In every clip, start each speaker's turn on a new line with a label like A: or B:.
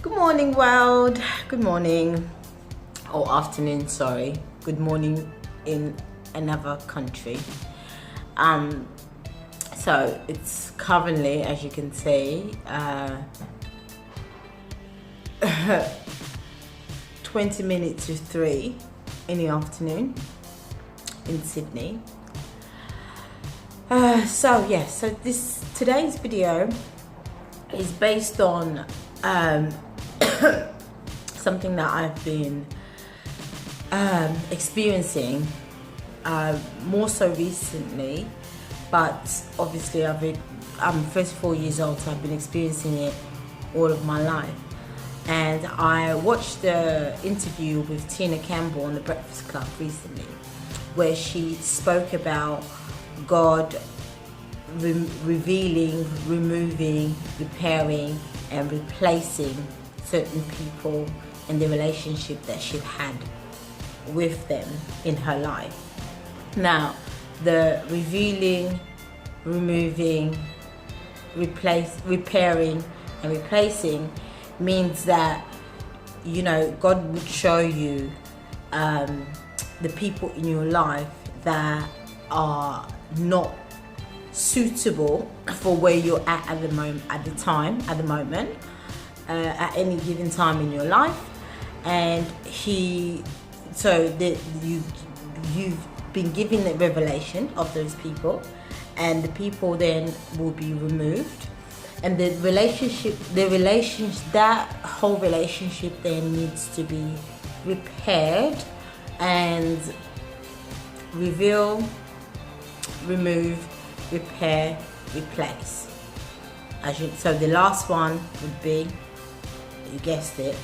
A: Good morning, world. Good morning, or afternoon, sorry. Good morning in another country. So it's currently, as you can see, 20 minutes to 3 in the afternoon in Sydney. So today's video is based on something that I've been experiencing more so recently, but obviously I'm 34 years old, so I've been experiencing it all of my life. And I watched the interview with Tina Campbell on The Breakfast Club recently, where she spoke about God revealing, removing, repairing and replacing certain people and the relationship that she'd had with them in her life. Now, the revealing, removing, repairing and replacing means that, you know, God would show you the people in your life that are not suitable for where you're at the moment, at any given time in your life. And you've been given the revelation of those people, and the people then will be removed, and that whole relationship then needs to be repaired and reveal, remove, repair, replace. So the last one would be, you guessed it,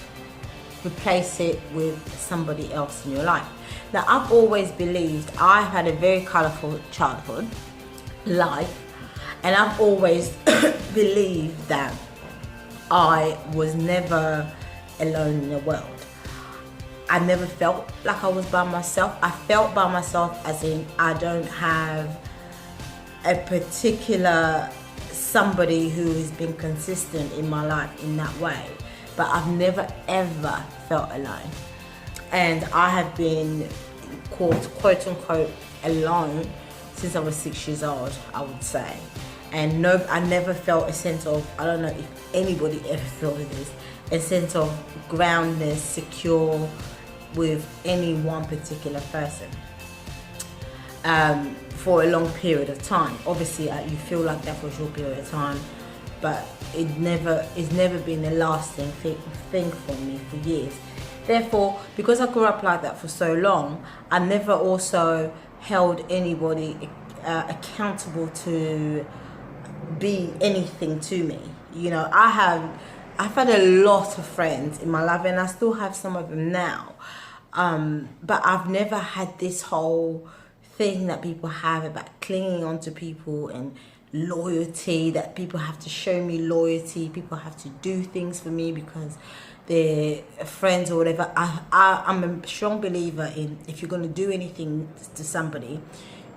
A: replace it with somebody else in your life. Now, I've always believed, I've had a very colourful childhood life, and I've always believed that I was never alone in the world. I never felt like I was by myself. I felt by myself as in I don't have a particular somebody who has been consistent in my life in that way, but I've never ever felt alone. And I have been quote unquote alone since I was 6 years old, I would say. And no, I never felt a sense of, I don't know if anybody ever felt this, a sense of groundedness, secure with any one particular person for a long period of time. Obviously, you feel like that for a short period of time, but it's never been a lasting thing for me for years. Therefore, because I grew up like that for so long, I never also held anybody accountable to be anything to me. You know, I've had a lot of friends in my life, and I still have some of them now. But I've never had this whole thing that people have about clinging on to people and loyalty, that people have to show me loyalty, people have to do things for me because they're friends or whatever. I'm a strong believer in, if you're going to do anything to somebody,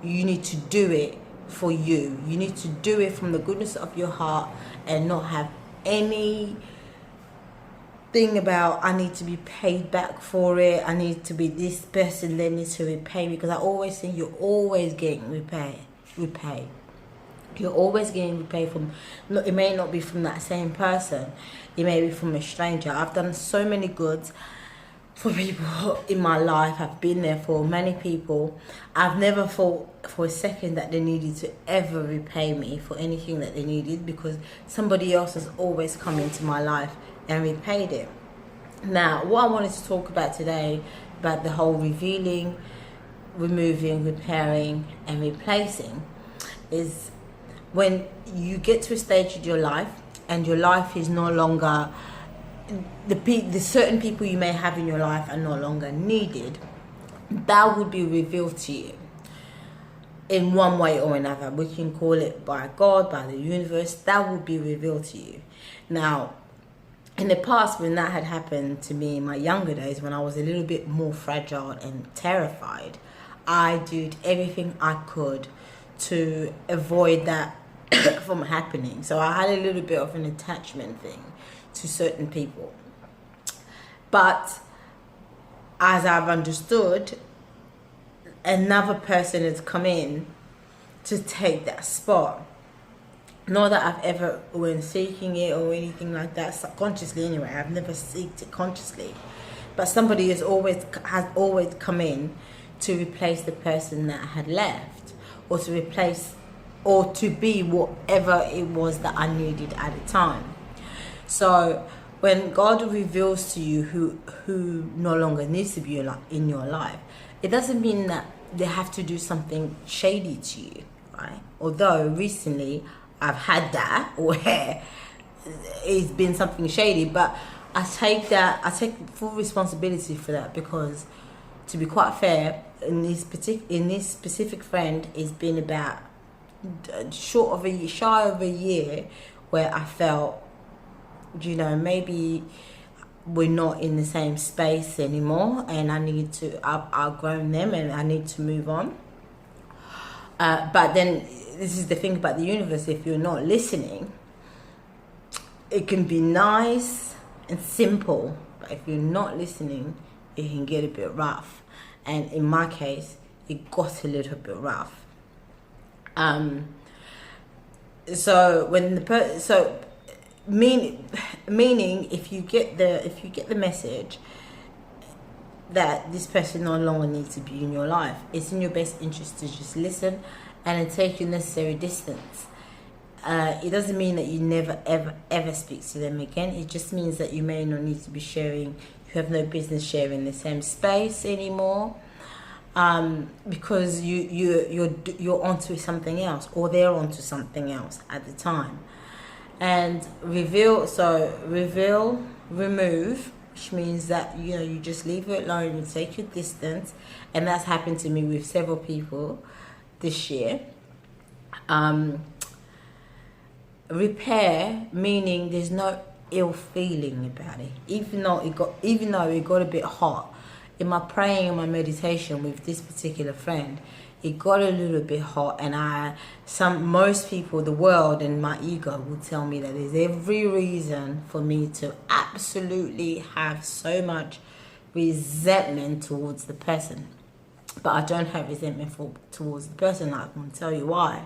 A: you need to do it for you. You need to do it from the goodness of your heart and not have any thing about, I need to be paid back for it, I need to be this person, then needs to repay me, because I always think you're always getting repay. You're always getting repaid from, it may not be from that same person, it may be from a stranger. I've done so many goods for people in my life. I've been there for many people. I've never thought for a second that they needed to ever repay me for anything that they needed, because somebody else has always come into my life and repaid it. Now, what I wanted to talk about today, about the whole revealing, removing, repairing and replacing, is when you get to a stage in your life and your life is no longer, the certain people you may have in your life are no longer needed, that would be revealed to you in one way or another. We can call it by God, by the universe, that would be revealed to you. Now, in the past, when that had happened to me in my younger days, when I was a little bit more fragile and terrified, I did everything I could to avoid that from happening. So I had a little bit of an attachment thing to certain people. But as I've understood, another person has come in to take that spot. Not that I've ever been seeking it or anything like that, subconsciously anyway. I've never seeked it consciously. But somebody has always come in to replace the person that had left, or to replace, or to be whatever it was that I needed at the time. So when God reveals to you who no longer needs to be in your life, it doesn't mean that they have to do something shady to you, right? Although recently I've had that where it's been something shady, but I take full responsibility for that, because to be quite fair, in this specific friend, it's been about shy of a year where I felt, maybe we're not in the same space anymore, and I've outgrown them and I need to move on. But then this is the thing about the universe: if you're not listening, it can be nice and simple, but if you're not listening, it can get a bit rough. And in my case, it got a little bit rough. Meaning if you get the message that this person no longer needs to be in your life, it's in your best interest to just listen and then take your necessary distance. It doesn't mean that you never ever speak to them again. It just means that you may not need to be sharing. You have no business sharing the same space anymore, because you're onto something else, or they're onto something else at the time. And remove, which means that you just leave it alone, you take your distance, and that's happened to me with several people this year. Repair, meaning there's no ill feeling about it, even though it got a bit hot. In my praying and my meditation with this particular friend, it got a little bit hot, and most people, the world and my ego will tell me that there's every reason for me to absolutely have so much resentment towards the person. But I don't have resentment towards the person. I'm going to tell you why.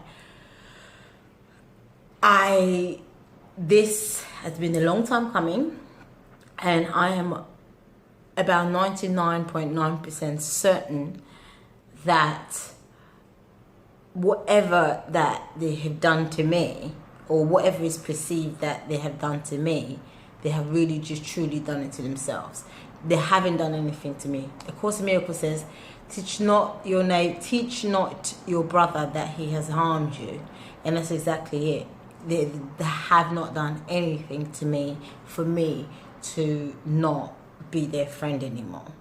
A: This has been a long time coming, and I am about 99.9% certain that whatever that they have done to me, or whatever is perceived that they have done to me, they have really just truly done it to themselves. They haven't done anything to me. A Course in Miracles says, teach not your brother that he has harmed you. And that's exactly it. They have not done anything to me for me to not be their friend anymore.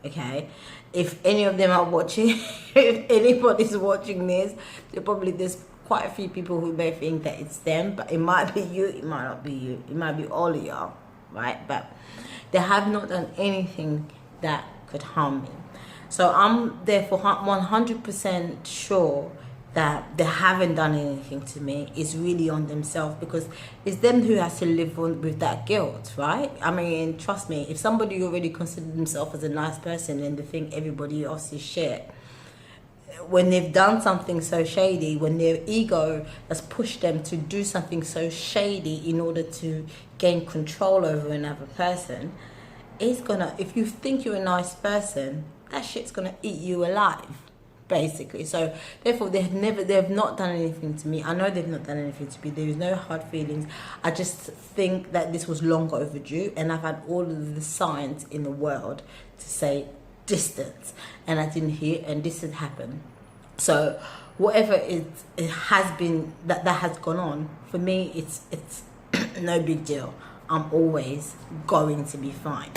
A: Okay? If any of them are watching, if anybody's watching this, there's quite a few people who may think that it's them, but it might be you, it might not be you, it might be all of y'all, right? But they have not done anything that could harm me. So I'm therefore 100% sure that they haven't done anything to me. It's really on themselves, because it's them who has to live with that guilt, right? I mean, trust me, if somebody already considered themselves as a nice person and they think everybody else is shit, when they've done something so shady, when their ego has pushed them to do something so shady in order to gain control over another person, if you think you're a nice person, that shit's gonna eat you alive, basically. So therefore they've not done anything to me. I know they've not done anything to me. There is no hard feelings. I just think that this was long overdue, and I've had all of the signs in the world to say distance, and I didn't hear, and this had happened. So whatever it has been that has gone on, for me it's no big deal. I'm always going to be fine.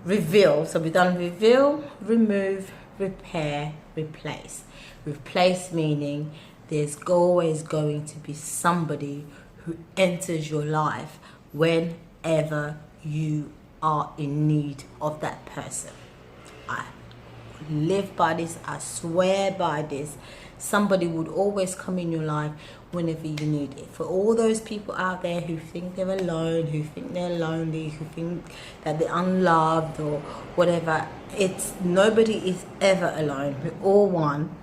A: Reveal. So we've done reveal, remove, repair, replace. Replace meaning there's always going to be somebody who enters your life whenever you are in need of that person. I live by this, I swear by this. somebody would always come in your life whenever you need it. For all those people out there who think they're alone, who think they're lonely, who think that they're unloved or whatever, it's nobody is ever alone. We're all one.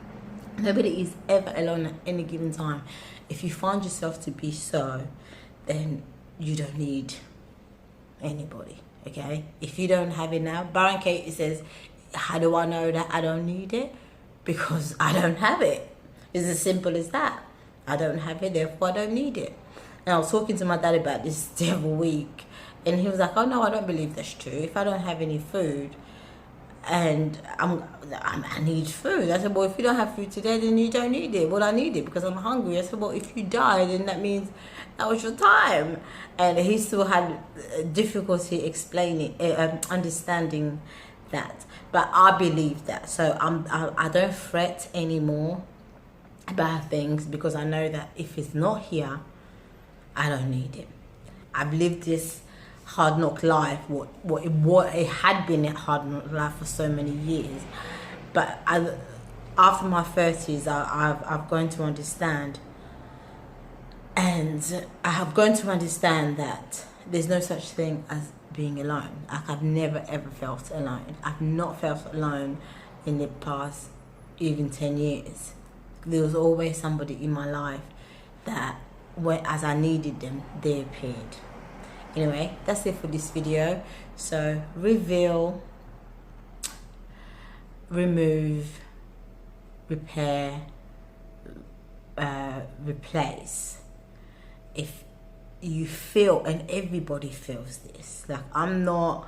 A: Nobody is ever alone at any given time. If you find yourself to be so, then you don't need anybody, okay? If you don't have it now, Baron Katie says, how do I know that I don't need it? Because I don't have it. It's as simple as that. I don't have it, therefore I don't need it. And I was talking to my dad about this the other week, and he was like, oh no, I don't believe that's true. If I don't have any food and I need food. I said, well, if you don't have food today, then you don't need it. Well, I need it because I'm hungry. I said, well, if you die, then that means that was your time. And he still had difficulty explaining, understanding that. But I believe that. So I don't fret anymore about things because I know that if it's not here, I don't need it. I've lived this hard knock life, what it had been a hard knock life for so many years, but after my 30s, I've grown to understand, and I have grown to understand that there's no such thing as being alone. Like, I've never ever felt alone. I've not felt alone in the past even 10 years. There was always somebody in my life that as I needed them, they appeared. Anyway, that's it for this video. So reveal, remove, repair, replace. If you feel, and everybody feels this, like, I'm not,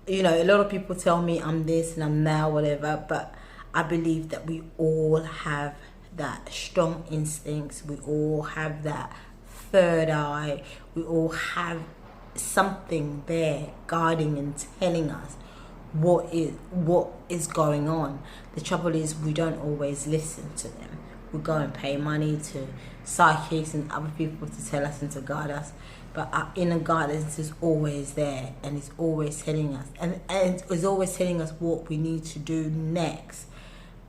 A: a lot of people tell me I'm this and I'm that, whatever, but I believe that we all have that strong instincts. We all have that third eye. We all have something there guiding and telling us what is going on. The trouble is, we don't always listen to them. We go and pay money to psychics and other people to tell us and to guide us, but our inner guidance is always there, and it's always telling us, and it's always telling us what we need to do next.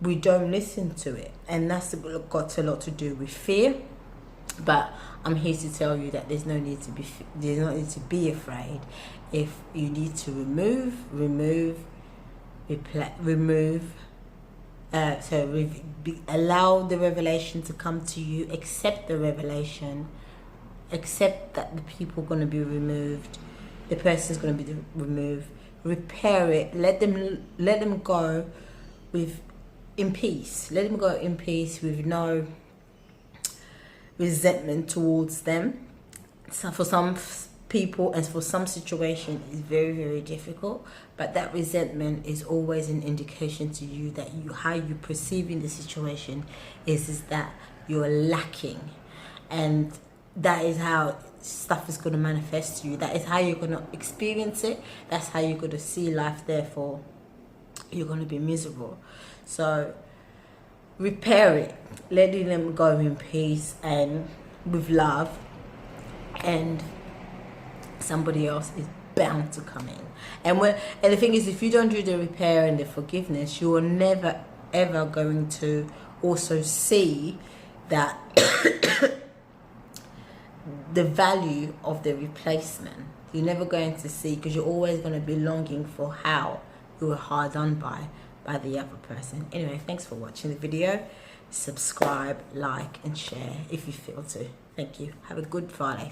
A: We don't listen to it, and that's got a lot to do with fear. But I'm here to tell you that there's no need to be afraid. If you need to allow the revelation to come to you, accept the revelation, accept that the people are going to be removed, the person's going to be removed, repair it, let them go in peace. Let them go in peace with no resentment towards them. So for some people and for some situation, it's very, very difficult, but that resentment is always an indication to you that how you perceiving the situation is that you're lacking, and that is how stuff is going to manifest to you. That is how you're going to experience it. That's how you're going to see life. Therefore, you're going to be miserable. So repair it, letting them go in peace and with love, and somebody else is bound to come in. And the thing is, if you don't do the repair and the forgiveness, you are never ever going to also see that the value of the replacement. You're never going to see, because you're always going to be longing for how you were hard done by the other person. Anyway, thanks for watching the video. Subscribe, like and share if you feel to. Thank you. Have a good Friday.